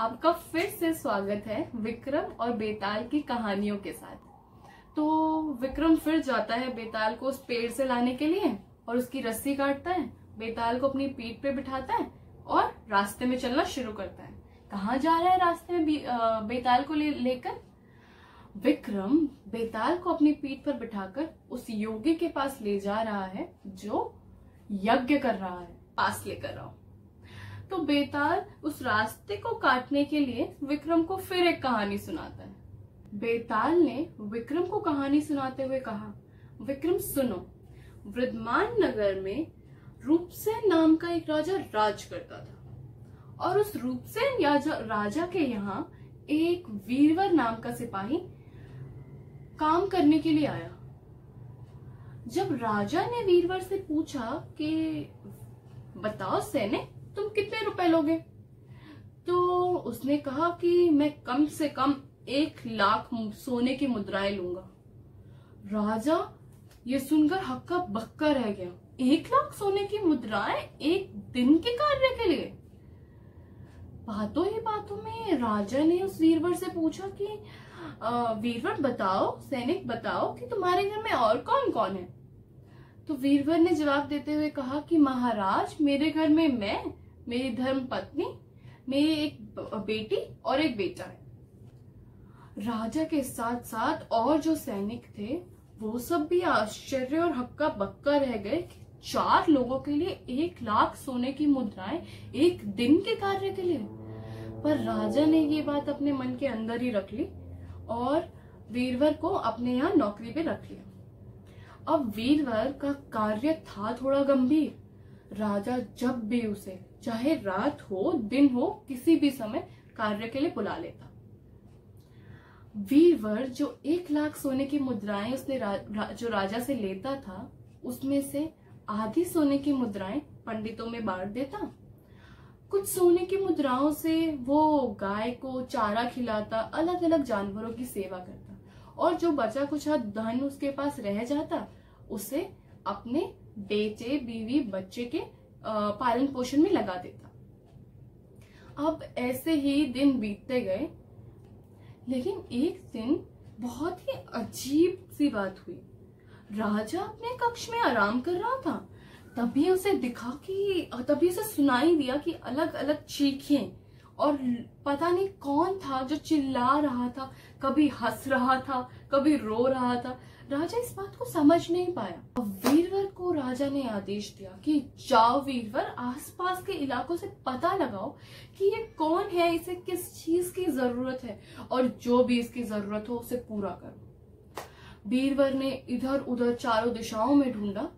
आपका फिर से स्वागत है विक्रम और बेताल की कहानियों के साथ। तो विक्रम फिर जाता है बेताल को उस पेड़ से लाने के लिए और उसकी रस्सी काटता है, बेताल को अपनी पीठ पे बिठाता है और रास्ते में चलना शुरू करता है। कहाँ जा रहा है रास्ते में बेताल को लेकर? विक्रम बेताल को अपनी पीठ पर बिठाकर उस योगी के पास ले जा रहा है जो यज्ञ कर रहा है, पास लेकर आओ। तो बेताल उस रास्ते को काटने के लिए विक्रम को फिर एक कहानी सुनाता है। बेताल ने विक्रम को कहानी सुनाते हुए कहा, विक्रम सुनो, वृद्धमान नगर में रूपसेन नाम का एक राजा राज करता था और उस रूपसेन राजा के यहाँ एक वीरवर नाम का सिपाही काम करने के लिए आया। जब राजा ने वीरवर से पूछा कि बताओ सैनिक, तुम कितने रुपए लोगे? तो उसने कहा कि मैं कम से कम 1,00,000 सोने की मुद्राएं लूंगा। राजा ये सुनकर हक्का बक्का रह गया। 1,00,000 सोने की मुद्राएं एक दिन के कार्य के लिए? बातों ही बातों में राजा ने उस वीरवर से पूछा कि वीरवर बताओ, सैनिक बताओ कि तुम्हारे घर में और कौन कौन है? तो वीरवर ने जवाब देते हुए कहा कि महाराज, मेरे घर में मैं, मेरी धर्म पत्नी, मेरी एक बेटी और एक बेटा है। राजा के साथ साथ और जो सैनिक थे वो सब भी आश्चर्य और हक्का बक्का रह गए कि 4 लोगों के लिए 1,00,000 सोने की मुद्राएं एक दिन के कार्य के लिए। पर राजा ने ये बात अपने मन के अंदर ही रख ली और वीरवर को अपने यहाँ नौकरी पे रख लिया। अब वीरवर का कार्य था थोड़ा गंभीर। राजा जब भी उसे, चाहे रात हो दिन हो, किसी भी समय कार्य के लिए बुला लेता। वीरवर जो 1,00,000 सोने की मुद्राएं उसने जो राजा से लेता था, उसमें से आधी सोने की मुद्राएं पंडितों में बांट देता। कुछ सोने की मुद्राओं से वो गाय को चारा खिलाता, अलग अलग जानवरों की सेवा करता और जो बचा कुछ धन उसके पास रह जाता उसे अपने बेटे, बीवी, बच्चे के पालन पोषण में लगा देता। अब ऐसे ही दिन बीतते गए, लेकिन एक दिन बहुत ही अजीब सी बात हुई। राजा अपने कक्ष में आराम कर रहा था, तभी उसे सुनाई दिया कि अलग अलग चीखें, और पता नहीं कौन था जो चिल्ला रहा था, कभी हंस रहा था, कभी रो रहा था। राजा इस बात को समझ नहीं पाया। अब वीरवर को राजा ने आदेश दिया कि जाओ वीरवर, आसपास के इलाकों से पता लगाओ कि ये कौन है, इसे किस चीज की जरूरत है, और जो भी इसकी जरूरत हो उसे पूरा करो। वीरवर ने इधर उधर चारों दिशाओं में ढूंढा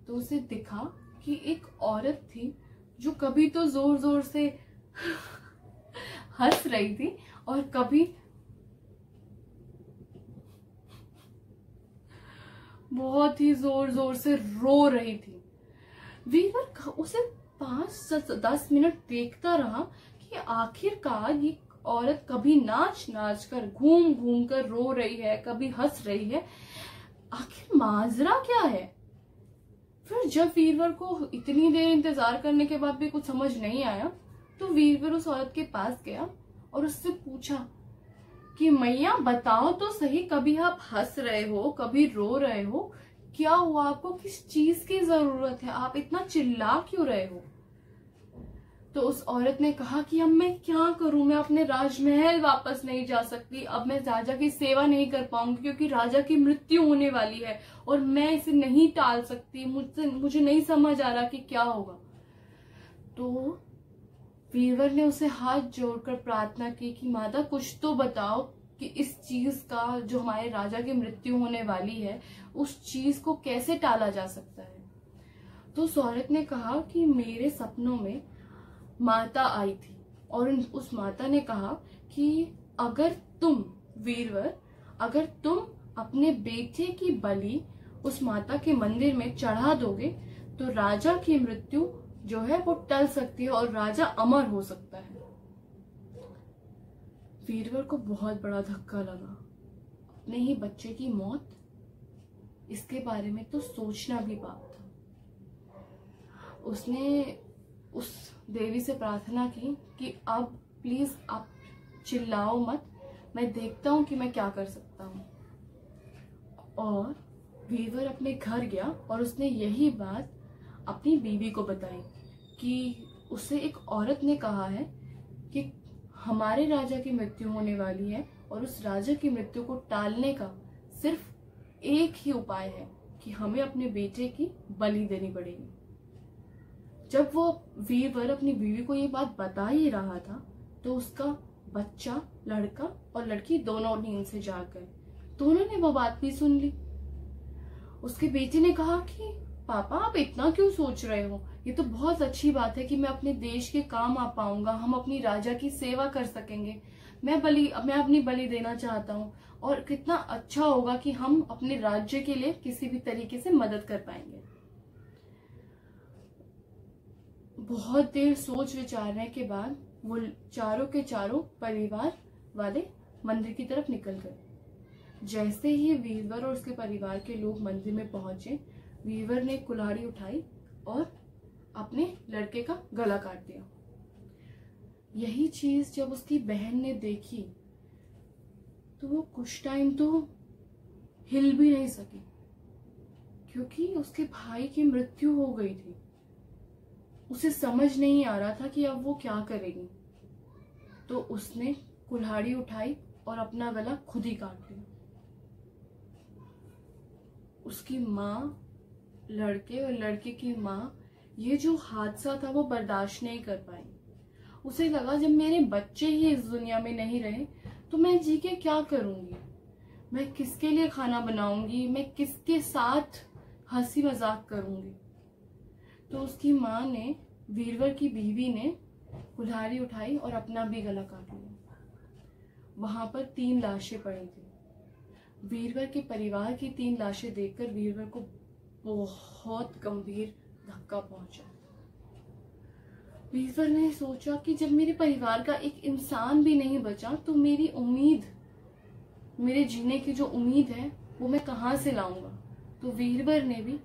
तो उसे दिखा कि एक औरत थी जो कभी तो जोर जोर से हंस रही थी और कभी बहुत ही जोर जोर से रो रही थी। वीरवर उसे 5-10 मिनट देखता रहा कि आखिरकार ये औरत कभी नाच नाच कर, घूम घूम कर रो रही है, कभी हंस रही है, आखिर माजरा क्या है? फिर जब वीरवर को इतनी देर इंतजार करने के बाद भी कुछ समझ नहीं आया तो वीरवर उस औरत के पास गया और उससे पूछा कि मैया बताओ तो सही, कभी आप हंस रहे हो, कभी रो रहे हो, क्या हुआ आपको? किस चीज की जरूरत है? आप इतना चिल्ला क्यों रहे हो? तो उस औरत ने कहा कि अब मैं क्या करूं, मैं अपने राजमहल वापस नहीं जा सकती, अब मैं राजा की सेवा नहीं कर पाऊंगी क्योंकि राजा की मृत्यु होने वाली है और मैं इसे नहीं टाल सकती, मुझे नहीं समझ आ रहा कि क्या होगा। तो वीरवर ने उसे हाथ जोड़कर प्रार्थना की कि माता कुछ तो बताओ कि इस चीज का, जो हमारे राजा की मृत्यु होने वाली है, उस चीज को कैसे टाला जा सकता है। तो उस औरत ने कहा कि मेरे सपनों में माता आई थी और उस माता ने कहा कि अगर तुम वीरवर, अगर तुम अपने बेटे की बलि उस माता के मंदिर में चढ़ा दोगे तो राजा की मृत्यु जो है वो टल सकती है और राजा अमर हो सकता है। वीरवर को बहुत बड़ा धक्का लगा, अपने ही बच्चे की मौत, इसके बारे में तो सोचना भी पाप था। उसने उस देवी से प्रार्थना की कि अब प्लीज आप चिल्लाओ मत, मैं देखता हूँ कि मैं क्या कर सकता हूँ। और वीरवर अपने घर गया और उसने यही बात अपनी बीवी को बताई कि उसे एक औरत ने कहा है कि हमारे राजा की मृत्यु होने वाली है और उस राजा की मृत्यु को टालने का सिर्फ एक ही उपाय है कि हमें अपने बेटे की बलि देनी पड़ेगी। जब वो वीरवर अपनी बीवी को ये बात बता ही रहा था तो उसका बच्चा, लड़का और लड़की दोनों नींद से जाग गए। दोनों ने वो बात भी सुन ली। उसके बेटे ने कहा कि पापा आप इतना क्यों सोच रहे हो, ये तो बहुत अच्छी बात है कि मैं अपने देश के काम आ पाऊंगा, हम अपनी राजा की सेवा कर सकेंगे। मैं अपनी बलि देना चाहता हूँ और कितना अच्छा होगा कि हम अपने राज्य के लिए किसी भी तरीके से मदद कर पाएंगे। बहुत देर सोच विचारने के बाद वो चारों के चारों परिवार वाले मंदिर की तरफ निकल गए। जैसे ही वीरवर और उसके परिवार के लोग मंदिर में पहुंचे, वीरवर ने कुल्हाड़ी उठाई और अपने लड़के का गला काट दिया। यही चीज जब उसकी बहन ने देखी तो वो कुछ टाइम तो हिल भी नहीं सकी, क्योंकि उसके भाई की मृत्यु हो गई थी। उसे समझ नहीं आ रहा था कि अब वो क्या करेगी। तो उसने कुल्हाड़ी उठाई और अपना गला खुद ही काट लिया। उसकी माँ, लड़के और लड़के की माँ ये जो हादसा था वो बर्दाश्त नहीं कर पाई। उसे लगा जब मेरे बच्चे ही इस दुनिया में नहीं रहे तो मैं जी के क्या करूंगी, मैं किसके लिए खाना बनाऊंगी, मैं किसके साथ हंसी मजाक करूंगी। तो उसकी माँ ने, वीरवर की बीवी ने कुल्हाड़ी उठाई और अपना भी गला काट लिया। वहां पर 3 लाशें पड़ी थी। वीरवर के परिवार की 3 लाशें देखकर वीरवर को बहुत गंभीर धक्का पहुंचा। वीरवर ने सोचा कि जब मेरे परिवार का एक इंसान भी नहीं बचा तो मेरी उम्मीद, मेरे जीने की जो उम्मीद है वो मैं कहां से लाऊंगा। तो वीरवर ने भी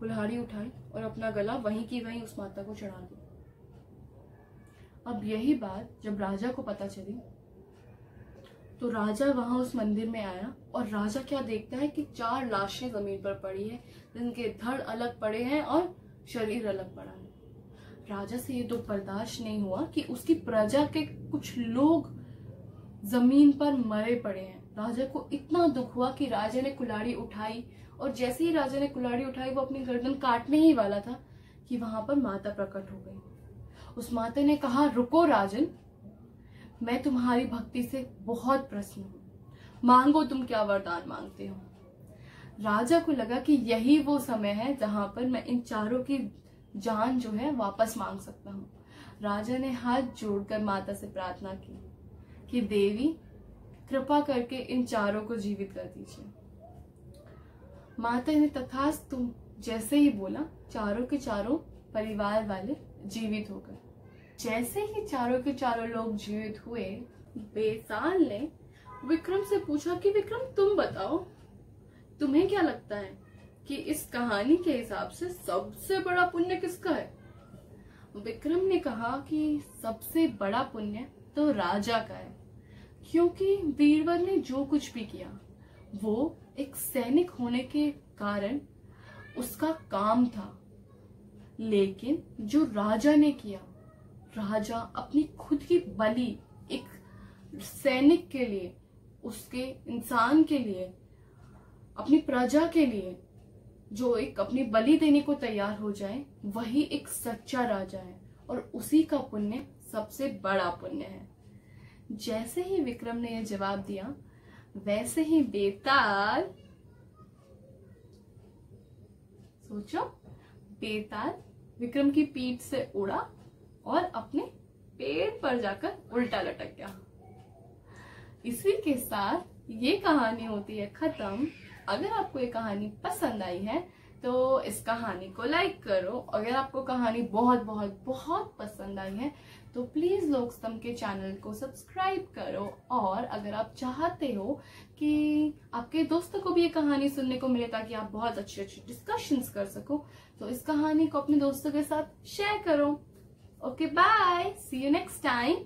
कुल्हाड़ी उठाई और अपना गला वहीं की वहीं उस माता को चढ़ा दिया। अब यही बात जब राजा को पता चली तो राजा वहां उस मंदिर में आया और राजा क्या देखता है कि 4 लाशें जमीन पर पड़ी है, जिनके धड़ अलग पड़े हैं और शरीर अलग पड़ा है। राजा से ये तो बर्दाश्त नहीं हुआ कि उसकी प्रजा के कुछ लोग जमीन पर मरे पड़े हैं। राजा को इतना दुख हुआ कि राजा ने कुल्हाड़ी उठाई और जैसे ही राजा ने कुल्हाड़ी उठाई वो अपनी गर्दन काटने ही वाला था कि वहां पर माता प्रकट हो गई। उस माता ने कहा, रुको राजन, मैं तुम्हारी भक्ति से बहुत प्रसन्न हूँ, मांगो तुम क्या वरदान मांगते हो। राजा को लगा कि यही वो समय है जहां पर मैं इन चारों की जान जो है वापस मांग सकता हूँ। राजा ने हाथ जोड़कर माता से प्रार्थना की कि देवी कृपा करके इन चारों को जीवित कर दीजिए। माता ने तथास्तु जैसे ही बोला, चारों के चारों परिवार वाले जीवित हो गए। जैसे ही चारों के चारों लोग जीवित हुए, बेताल ने विक्रम से पूछा कि विक्रम तुम बताओ, तुम्हें क्या लगता है कि इस कहानी के हिसाब से सबसे बड़ा पुण्य किसका है। विक्रम ने कहा कि सबसे बड़ा पुण्य तो राजा का है, क्योंकि वीरवर ने जो कुछ भी किया वो एक सैनिक होने के कारण उसका काम था। लेकिन जो राजा ने किया, राजा अपनी खुद की बलि एक सैनिक के लिए, उसके इंसान के लिए, अपनी प्रजा के लिए जो एक अपनी बलि देने को तैयार हो जाए, वही एक सच्चा राजा है और उसी का पुण्य सबसे बड़ा पुण्य है। जैसे ही विक्रम ने यह जवाब दिया, वैसे ही बेताल, सोचो, बेताल विक्रम की पीठ से उड़ा और अपने पेड़ पर जाकर उल्टा लटक गया। इसी के साथ ये कहानी होती है खत्म। अगर आपको ये कहानी पसंद आई है तो इस कहानी को लाइक करो। अगर आपको कहानी बहुत बहुत बहुत पसंद आई है तो प्लीज लोक स्तंभ के चैनल को सब्सक्राइब करो। और अगर आप चाहते हो कि आपके दोस्तों को भी ये कहानी सुनने को मिले ताकि आप बहुत अच्छे अच्छे डिस्कशंस कर सको, तो इस कहानी को अपने दोस्तों के साथ शेयर करो। Okay, bye, see you next time.